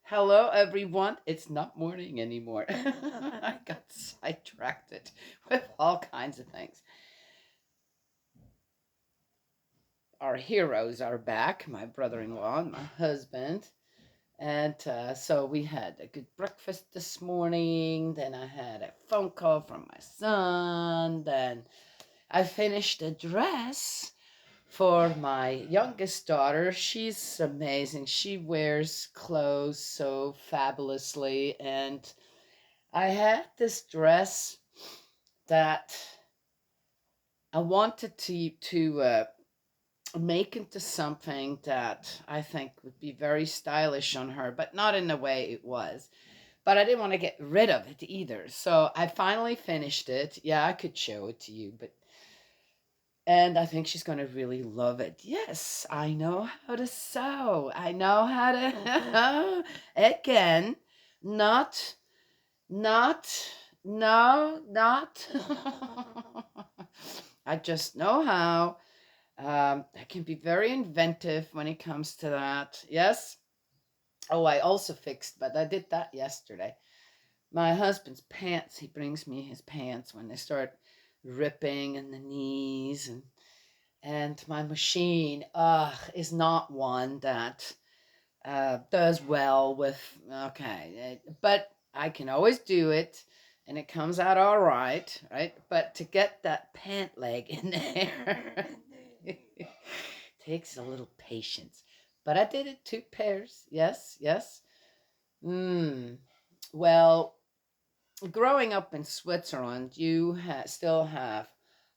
Hello, everyone. It's not morning anymore. I got sidetracked with all kinds of things. Our heroes are back, my brother in law and my husband. And so we had a good breakfast this morning. Then I had a phone call from my son. Then I finished a dress for my youngest daughter. She's amazing. She wears clothes so fabulously. And I had this dress that I wanted to make into something that I think would be very stylish on her, but not in the way it was. But I didn't want to get rid of it either. So I finally finished it. Yeah, I could show it to you, but and I think she's going to really love it. Yes, I know how to sew. I know how to again, not not no, not I just know how. I can be very inventive when it comes to that. Yes. Oh, I also fixed, but I did that yesterday. My husband's pants. He brings me his pants when they start ripping in the knees, and my machine is not one that does well with but I can always do it, and it comes out all right, right? But to get that pant leg in there takes a little patience. But I did it 2 pairs. Yes, yes. Mm. Well, growing up in Switzerland, you still have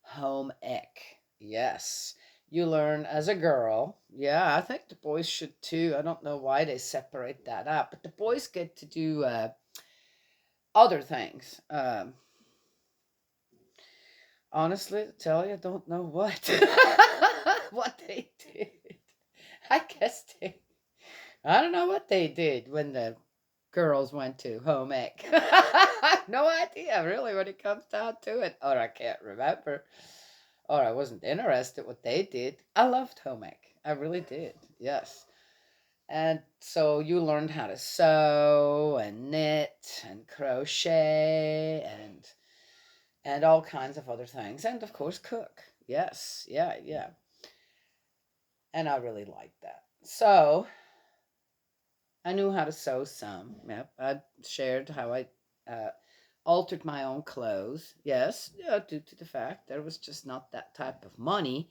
home ec. Yes. You learn as a girl. Yeah, I think the boys should too. I don't know why they separate that out, but the boys get to do other things. Honestly, to tell you, I don't know what what they did. I guess they. I don't know what they did when the girls went to home ec. I have no idea, really, when it comes down to it. Or I can't remember. Or I wasn't interested what they did. I loved home ec. I really did. Yes. And so you learned how to sew and knit and crochet and all kinds of other things. And of course cook. Yes. Yeah, yeah. And I really liked that. So I knew how to sew some. Yep. I shared how I uh, altered my own clothes. Yes, yeah, due to the fact there was just not that type of money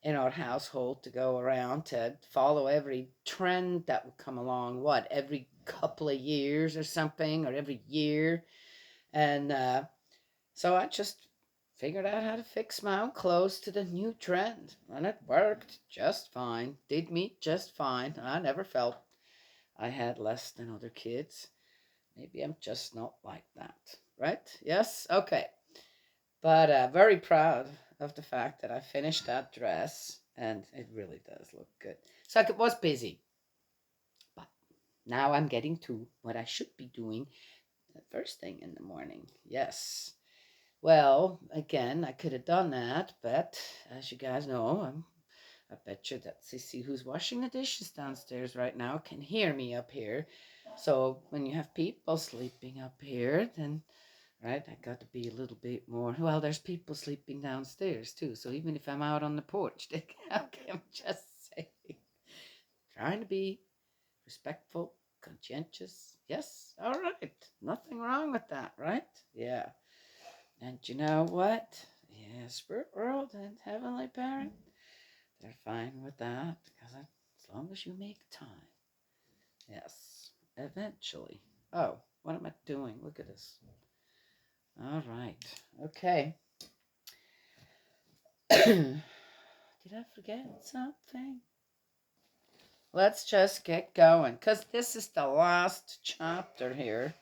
in our household to go around to follow every trend that would come along. What, every couple of years or something, or every year, and so I just figured out how to fix my own clothes to the new trend, and it worked just fine. Did me just fine. I never felt I had less than other kids. Maybe I'm just not like that, right? Yes? Okay. But very proud of the fact that I finished that dress, and it really does look good. So it was busy, but now I'm getting to what I should be doing the first thing in the morning. Yes. Well, again, I could have done that, but as you guys know, I bet you that Sissy, who's washing the dishes downstairs right now, can hear me up here. So when you have people sleeping up here, then right, I got to be a little bit more. Well, there's people sleeping downstairs too, so even if I'm out on the porch, I'm just saying, trying to be respectful, conscientious. Yes, all right, nothing wrong with that, right? Yeah. And you know what? Yeah, spirit world and heavenly parent, they're fine with that because as long as you make time. Yes, eventually. Oh, what am I doing? Look at this. All right. Okay. Did I forget something? Let's just get going because this is the last chapter here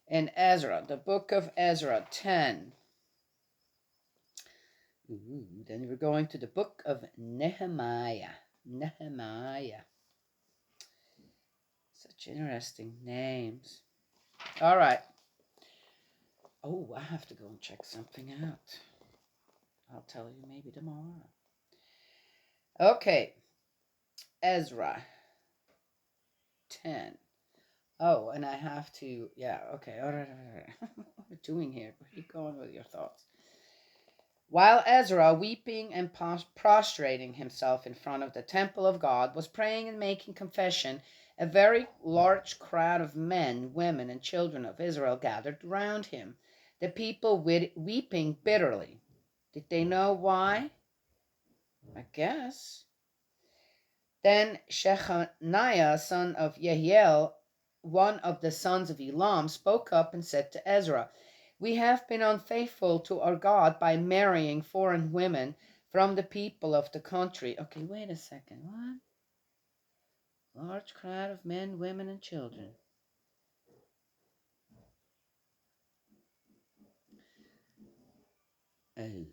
in Ezra, the book of Ezra 10. Ooh, then we're going to the book of Nehemiah. Nehemiah. Such interesting names. All right. Oh, I have to go and check something out. I'll tell you maybe tomorrow. Okay. Ezra 10. Oh, and I have to, yeah, okay, all right, all right. What are we doing here? Keep going with your thoughts. While Ezra, weeping and prostrating himself in front of the temple of God, was praying and making confession, a very large crowd of men, women, and children of Israel gathered round him, the people weeping bitterly. Did they know why? I guess. Then Shechaniah, son of Yehiel, one of the sons of Elam, spoke up and said to Ezra, "We have been unfaithful to our God by marrying foreign women from the people of the country." Okay, wait a second. What? Large crowd of men, women, and children. Oh.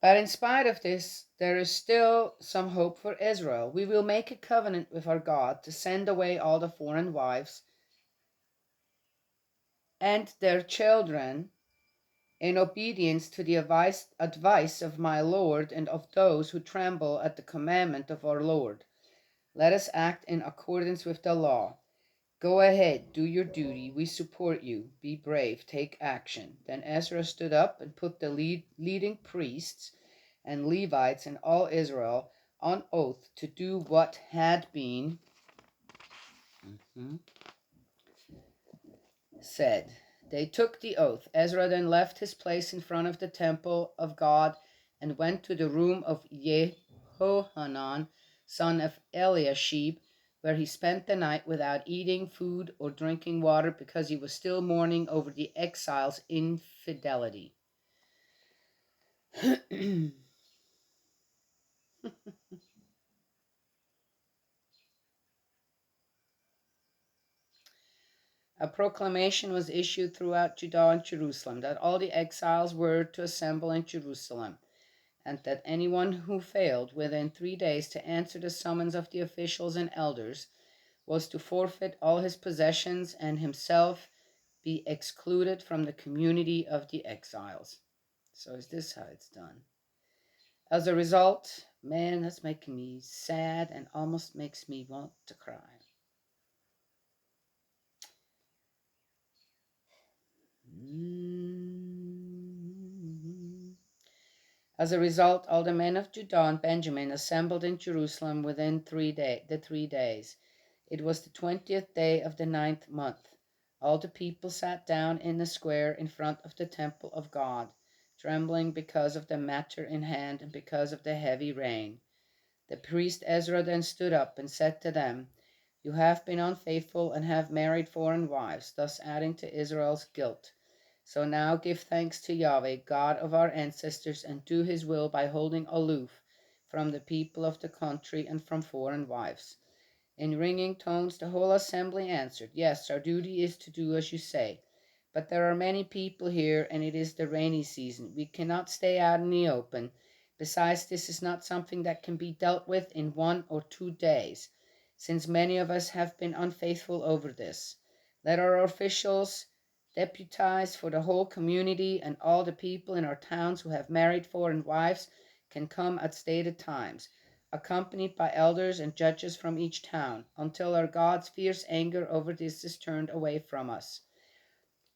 But in spite of this, there is still some hope for Israel. We will make a covenant with our God to send away all the foreign wives and their children in obedience to the advice of my Lord and of those who tremble at the commandment of our Lord. Let us act in accordance with the law. Go ahead, do your duty. We support you. Be brave, take action. Then Ezra stood up and put the leading priests and Levites and all Israel on oath to do what had been said. They took the oath. Ezra then left his place in front of the temple of God and went to the room of Jehohanan, son of Eliashib, where he spent the night without eating food or drinking water because he was still mourning over the exiles' infidelity. A proclamation was issued throughout Judah and Jerusalem that all the exiles were to assemble in Jerusalem, and that anyone who failed within 3 days to answer the summons of the officials and elders was to forfeit all his possessions and himself be excluded from the community of the exiles. So is this how it's done? As a result, man, that's making me sad and almost makes me want to cry. As a result, all the men of Judah and Benjamin assembled in Jerusalem within the 3 days. It was the 20th day of the 9th month. All the people sat down in the square in front of the temple of God, trembling because of the matter in hand and because of the heavy rain. The priest Ezra then stood up and said to them, "You have been unfaithful and have married foreign wives, thus adding to Israel's guilt. So now give thanks to Yahweh, God of our ancestors, and do his will by holding aloof from the people of the country and from foreign wives." In ringing tones the whole assembly answered, "Yes, our duty is to do as you say. But there are many people here, and it is the rainy season. We cannot stay out in the open. Besides, this is not something that can be dealt with in 1 or 2 days, since many of us have been unfaithful over this. Let our officials deputize for the whole community, and all the people in our towns who have married foreign wives can come at stated times, accompanied by elders and judges from each town, until our God's fierce anger over this is turned away from us.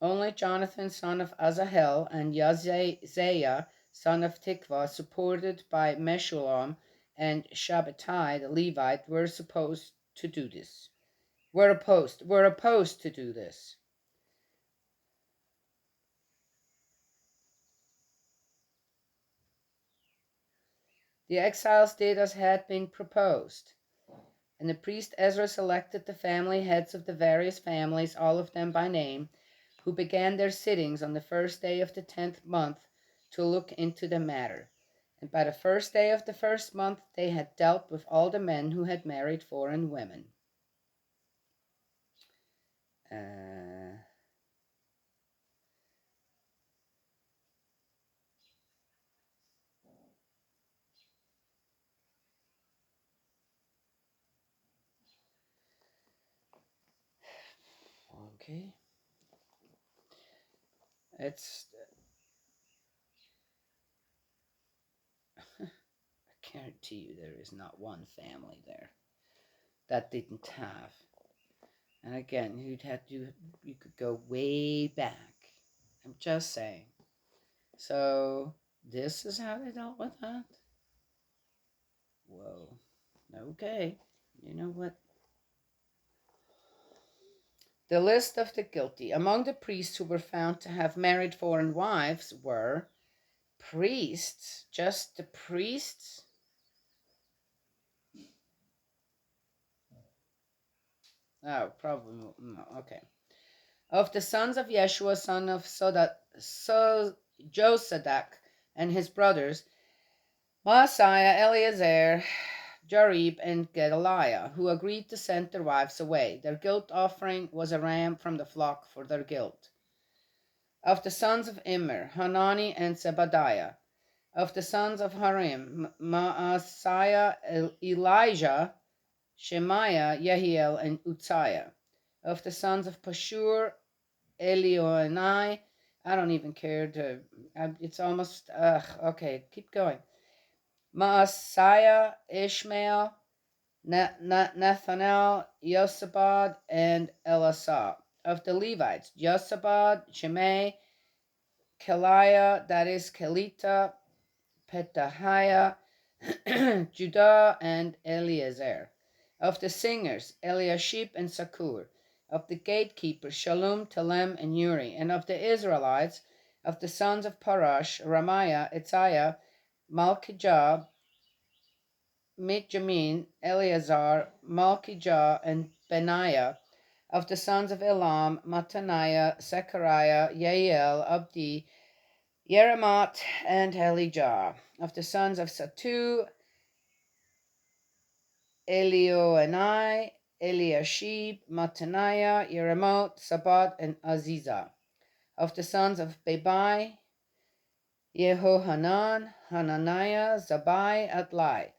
Only Jonathan, son of Asahel, and Yaziah, son of Tikvah, supported by Meshullam and Shabbatai the Levite, were supposed to do this. Were opposed to do this. The exiles did as had been proposed. And the priest Ezra selected the family heads of the various families, all of them by name, who began their sittings on the first day of the 10th month to look into the matter. And by the first day of the first month they had dealt with all the men who had married foreign women. Uh, okay. It's guarantee you there is not one family there that didn't have. And again, you could go way back. I'm just saying. So this is how they dealt with that. Whoa. Okay. You know what? The list of the guilty. Among the priests who were found to have married foreign wives were priests. Just the priests? Oh, probably. No, okay. Of the sons of Yeshua, son of Josadak, and his brothers, Maaseiah, Eleazar, Jarib, and Gedaliah, who agreed to send their wives away. Their guilt offering was a ram from the flock for their guilt. Of the sons of Immer, Hanani and Zebadiah. Of the sons of Harim, Maaseiah, Elijah, Shemaiah, Yehiel, and Uzziah. Of the sons of Pashur, Elioenai. I don't even care to. It's almost. Okay, keep going. Maaseiah, Ishmael, Nethanel, Yosabad, and Elasah. Of the Levites, Yosabad, Shimei, Keliah, that is Kelita, Petahiah, Judah, and Eleazar. Of the singers, Eliashib and Sakur. Of the gatekeepers, Shalom, Telem, and Uri. And of the Israelites, of the sons of Parash, Ramiah, Itziah, Malchijah, Mitjamin, Eleazar, Malchijah, and Benaiah. Of the sons of Elam, Mattaniah, Zechariah, Yael, Abdi, Yeremot, and Elijah. Of the sons of Satu, Elioenai, Eliashib, Mattaniah, Yeremot, Sabat, and Azizah. Of the sons of Bebai, Yehohanan, Hananiah, Zabai, Adlai.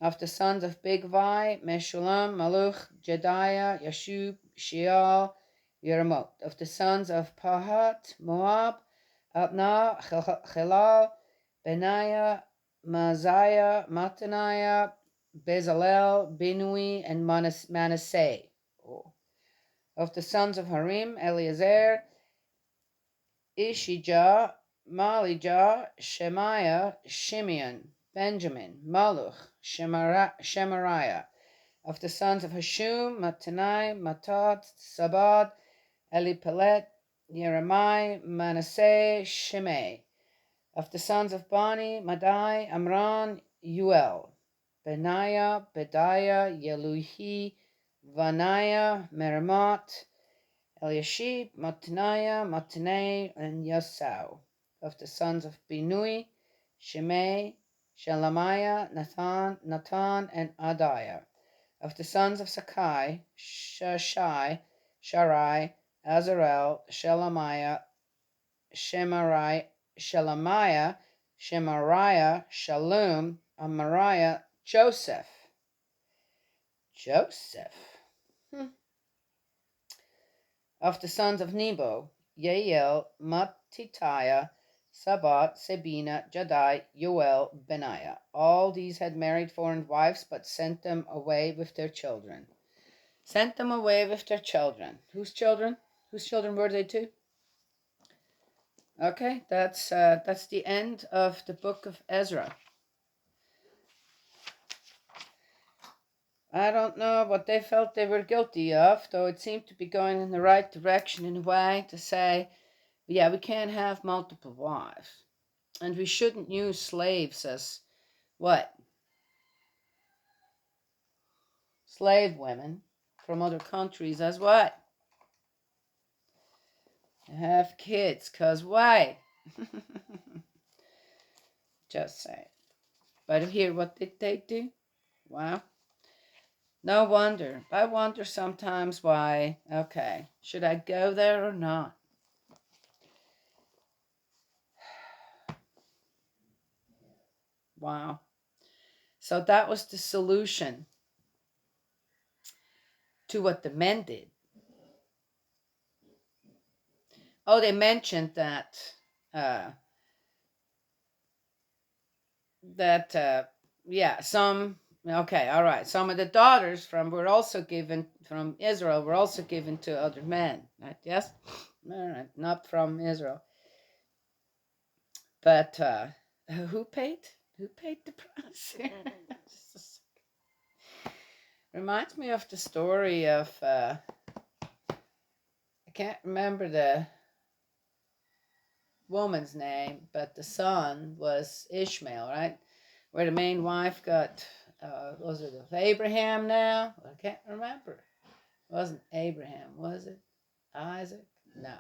Of the sons of Bigvai, Meshulam, Maluch, Jediah, Yashub, Sheol, Yeremot. Of the sons of Pahat, Moab, Abna, Chelal, Benaiah, Maziah, Mattaniah, Bezalel, Binui, and Manasseh. Oh. Of the sons of Harim, Eleazar, Ishijah, Malijah, Shemaiah, Shimeon, Benjamin, Maluch, Shemariah. Of the sons of Hashum, Mattanai, Matat, Sabad, Elipelet, Jeremiah, Manasseh, Shimei. Of the sons of Bani, Madai, Amran, Uel, Benaiah, Bediah, Yeluhi, Vanaiah, Meremot, Eliashib, Mattaniah, Mattanai, and Yasau. Of the sons of Binui, Shimei, Shelemiah, Natan, and Adiah. Of the sons of Sakai, Shashai, Sharai, Azarel, Shelemiah, Shemariah, Shalom, Amariah, Joseph. Of the sons of Nebo, Yael, Mattitiah, Sabat, Sabina, Jadai, Yoel, Benaiah. All these had married foreign wives, but sent them away with their children. Sent them away with their children. Whose children? Whose children were they too? Okay, that's the end of the book of Ezra. I don't know what they felt they were guilty of, though it seemed to be going in the right direction in a way to say, yeah, we can't have multiple wives. And we shouldn't use slaves as what? Slave women from other countries as what? Have kids, cause why? Just say. But here, what did they do? Wow. No wonder. I wonder sometimes why. Okay, should I go there or not? Wow. So that was the solution to what the men did. Oh, they mentioned that yeah, some, okay, all right. Some of the daughters from Israel were also given to other men, right? Yes? All right, not from Israel. But who paid? Who paid the price? Reminds me of the story of, I can't remember the woman's name, but the son was Ishmael, right? Where the main wife got, was it Abraham now? I can't remember. It wasn't Abraham, was it? Isaac? No.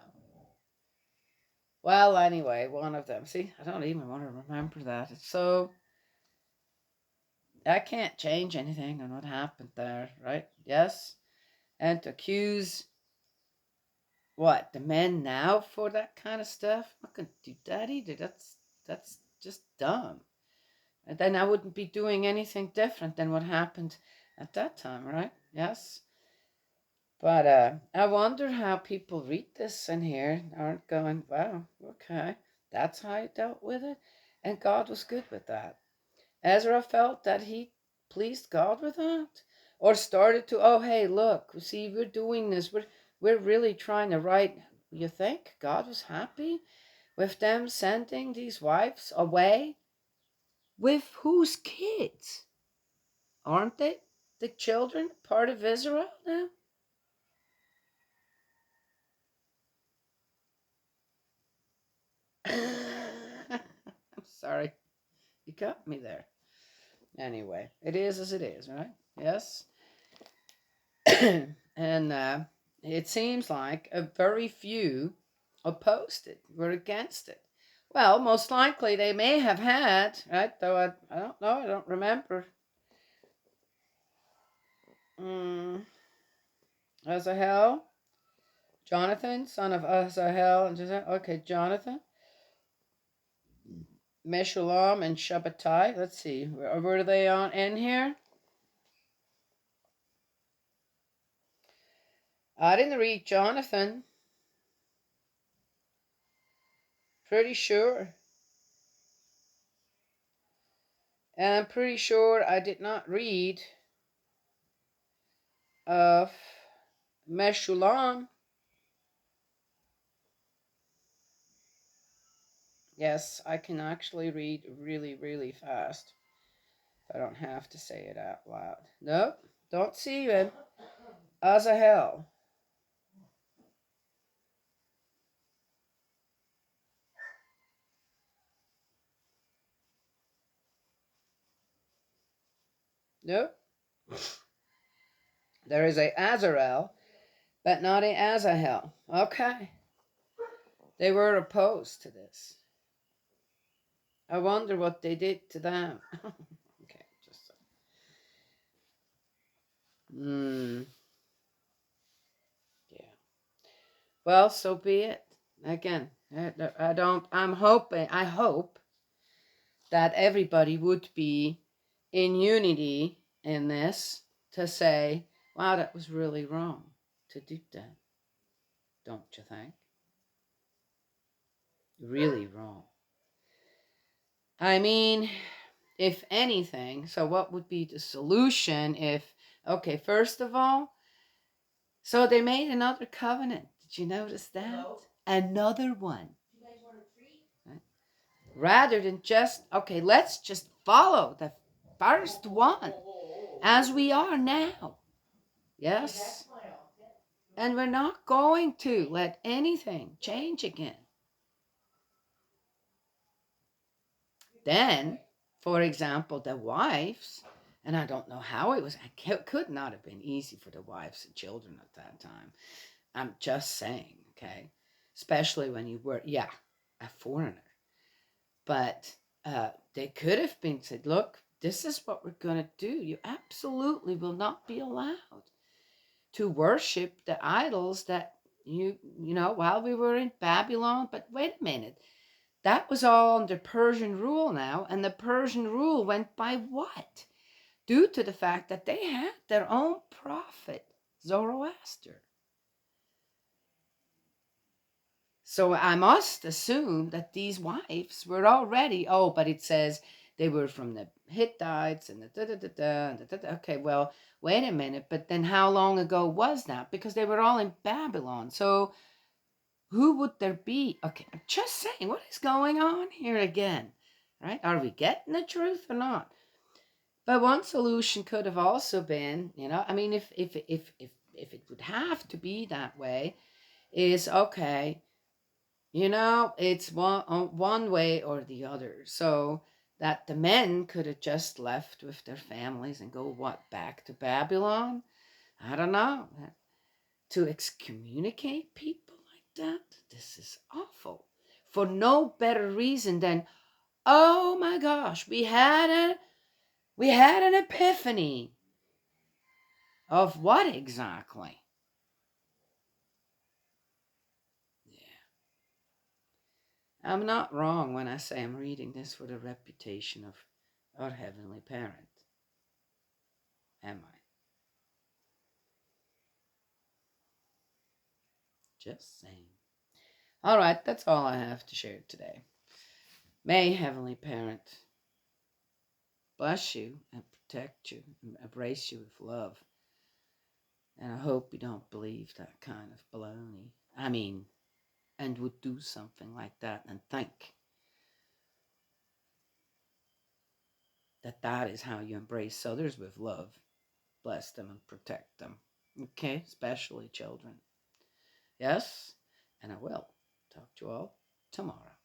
Well, anyway, one of them. See, I don't even want to remember that. It's so, I can't change anything on what happened there, right? Yes? And to accuse, what, the men now for that kind of stuff? I'm not going to do that either. That's just dumb. And then I wouldn't be doing anything different than what happened at that time, right? Yes? But I wonder how people read this in here aren't going, wow, okay, that's how you dealt with it. And God was good with that. Ezra felt that he pleased God with that. Or started to, oh, hey, look, see, we're doing this. We're really trying to write. You think God was happy with them sending these wives away? With whose kids? Aren't they the children part of Israel now? I'm sorry. You got me there. Anyway, it is as it is, right? Yes. And it seems like a very few opposed it, were against it. Well, most likely they may have had, right? Though I don't know, I don't remember. Mm, Azahel, Jonathan, son of Azahel, and okay, Jonathan, Meshulam, and Shabbatai. Let's see, were they on in here? I didn't read Jonathan. Pretty sure. And I'm pretty sure I did not read of Meshulam. Yes, I can actually read really, really fast. I don't have to say it out loud. Nope, don't see him. Azahel. Nope. There is a Azarel, but not a Azahel. Okay. They were opposed to this. I wonder what they did to them. Okay, just so. Yeah. Well, so be it. Again, I hope that everybody would be in unity in this to say, wow, that was really wrong to do that. Don't you think? Really wrong. I mean, if anything, so what would be the solution if, okay, first of all, so they made another covenant. Did you notice that? Hello? Another one. You guys want a treat? Right? Rather than just, okay, let's just follow the first one as we are now. Yes? And we're not going to let anything change again. Then, for example, the wives, and I don't know how it could not have been easy for the wives and children at that time. I'm just saying, okay? Especially when you were, yeah, a foreigner. But they could have been said, look, this is what we're going to do. You absolutely will not be allowed to worship the idols that you know, while we were in Babylon. But wait a minute. That was all under Persian rule now. And the Persian rule went by what? Due to the fact that they had their own prophet, Zoroaster. So I must assume that these wives were already, oh, but it says They were from the Hittites and the da da da da. And okay, well, wait a minute. But then how long ago was that? Because they were all in Babylon. So who would there be? Okay, I'm just saying, what is going on here again? Right? Are we getting the truth or not? But one solution could have also been, I mean, if it would have to be that way, is okay. It's one way or the other. So that the men could have just left with their families and go back to Babylon. I don't know. To excommunicate people like that, this is awful. For no better reason than, oh my gosh, we had an epiphany. Of what exactly? Yeah. I'm not wrong when I say I'm reading this for the reputation of our Heavenly Parent. Am I? Just saying. All right, that's all I have to share today. May Heavenly Parent bless you and protect you and embrace you with love. And I hope you don't believe that kind of baloney. I mean, and would do something like that and think that that is how you embrace others with love. Bless them and protect them. Okay? Especially children. Yes? And I will talk to you all tomorrow.